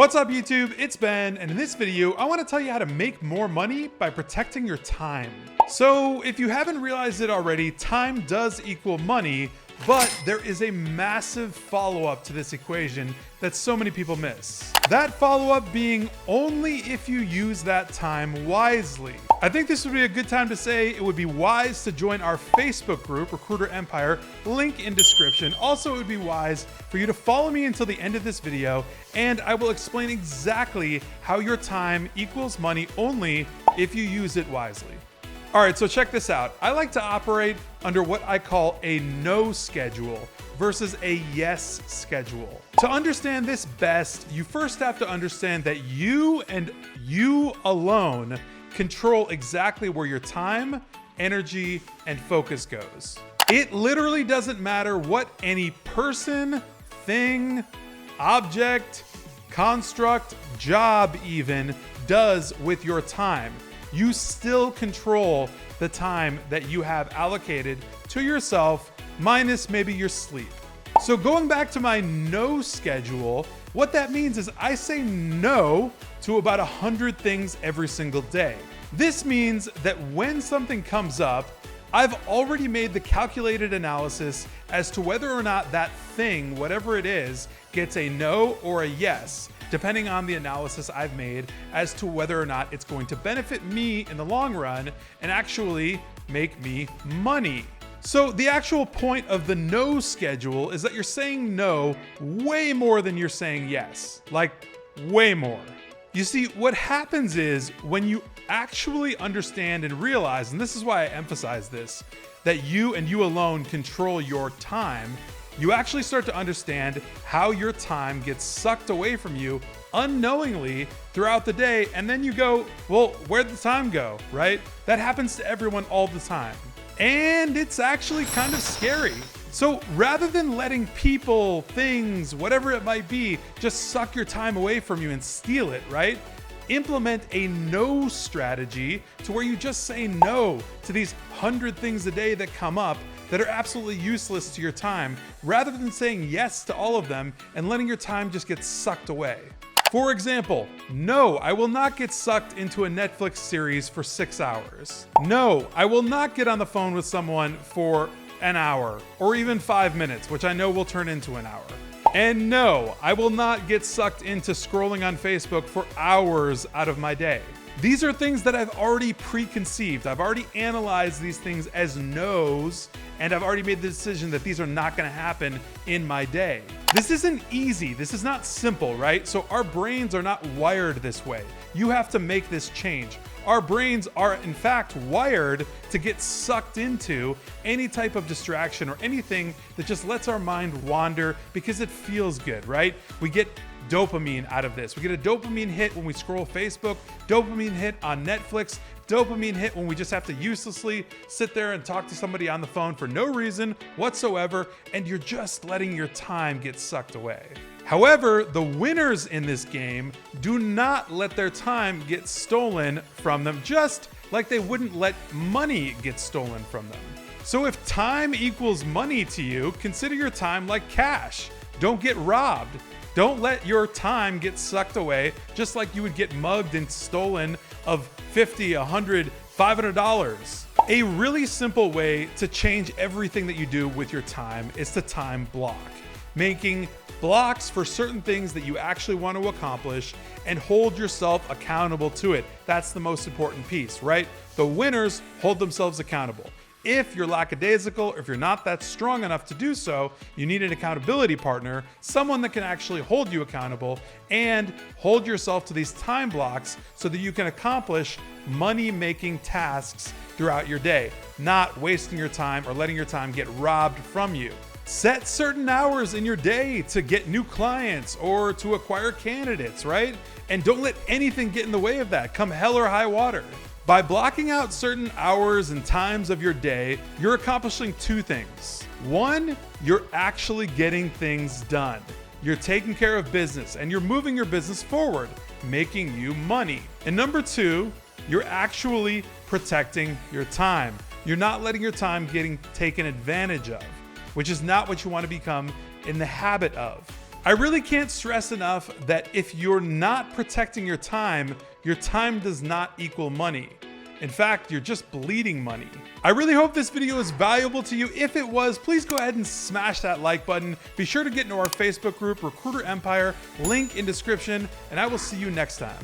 What's up YouTube? It's Ben, and in this video, I want to tell you how to make more money by protecting your time. So if you haven't realized it already, time does equal money, but there is a massive follow-up to this equation that so many people miss. That follow-up being only if you use that time wisely. I think this would be a good time to say it would be wise to join our Facebook group, Recruiter Empire, link in description. Also, it would be wise for you to follow me until the end of this video, and I will explain exactly how your time equals money only if you use it wisely. All right, so check this out. I like to operate under what I call a no schedule versus a yes schedule. To understand this best, you first have to understand that you and you alone control exactly where your time, energy, and focus goes. It literally doesn't matter what any person, thing, object, construct, job even does with your time. You still control the time that you have allocated to yourself, minus maybe your sleep. So going back to my no schedule, what that means is I say no to about 100 things every single day. This means that when something comes up, I've already made the calculated analysis as to whether or not that thing, whatever it is, gets a no or a yes, depending on the analysis I've made as to whether or not it's going to benefit me in the long run and actually make me money. So the actual point of the no schedule is that you're saying no way more than you're saying yes, like way more. You see, what happens is when you actually understand and realize, and this is why I emphasize this, that you and you alone control your time, you actually start to understand how your time gets sucked away from you unknowingly throughout the day. And then you go, well, where'd the time go, right? That happens to everyone all the time. And it's actually kind of scary. So rather than letting people, things, whatever it might be, just suck your time away from you and steal it, right? Implement a no strategy to where you just say no to these 100 things a day that come up that are absolutely useless to your time, rather than saying yes to all of them and letting your time just get sucked away. For example, no, I will not get sucked into a Netflix series for 6 hours. No, I will not get on the phone with someone for an hour or even 5 minutes, which I know will turn into an hour. And no, I will not get sucked into scrolling on Facebook for hours out of my day. These are things that I've already preconceived. I've already analyzed these things as no's, and I've already made the decision that these are not going to happen in my day. This isn't easy. This is not simple, right? So our brains are not wired this way. You have to make this change. Our brains are in fact wired to get sucked into any type of distraction or anything that just lets our mind wander because it feels good, right? We get dopamine out of this. We get a dopamine hit when we scroll Facebook, dopamine hit on Netflix, dopamine hit when we just have to uselessly sit there and talk to somebody on the phone for no reason whatsoever, and you're just letting your time get sucked away. However, the winners in this game do not let their time get stolen from them, just like they wouldn't let money get stolen from them. So if time equals money to you, consider your time like cash. Don't get robbed. Don't let your time get sucked away, just like you would get mugged and stolen of $50, $100, $500. A really simple way to change everything that you do with your time is to time block, making blocks for certain things that you actually want to accomplish and hold yourself accountable to it. That's the most important piece, right? The winners hold themselves accountable. If you're lackadaisical, or if you're not that strong enough to do so, you need an accountability partner, someone that can actually hold you accountable and hold yourself to these time blocks so that you can accomplish money-making tasks throughout your day, not wasting your time or letting your time get robbed from you. Set certain hours in your day to get new clients or to acquire candidates, right? And don't let anything get in the way of that, come hell or high water. By blocking out certain hours and times of your day, you're accomplishing two things. One, you're actually getting things done. You're taking care of business and you're moving your business forward, making you money. And number two, you're actually protecting your time. You're not letting your time getting taken advantage of, which is not what you want to become in the habit of. I really can't stress enough that if you're not protecting your time does not equal money. In fact, you're just bleeding money. I really hope this video is valuable to you. If it was, please go ahead and smash that like button. Be sure to get into our Facebook group, Recruiter Empire, link in description, and I will see you next time.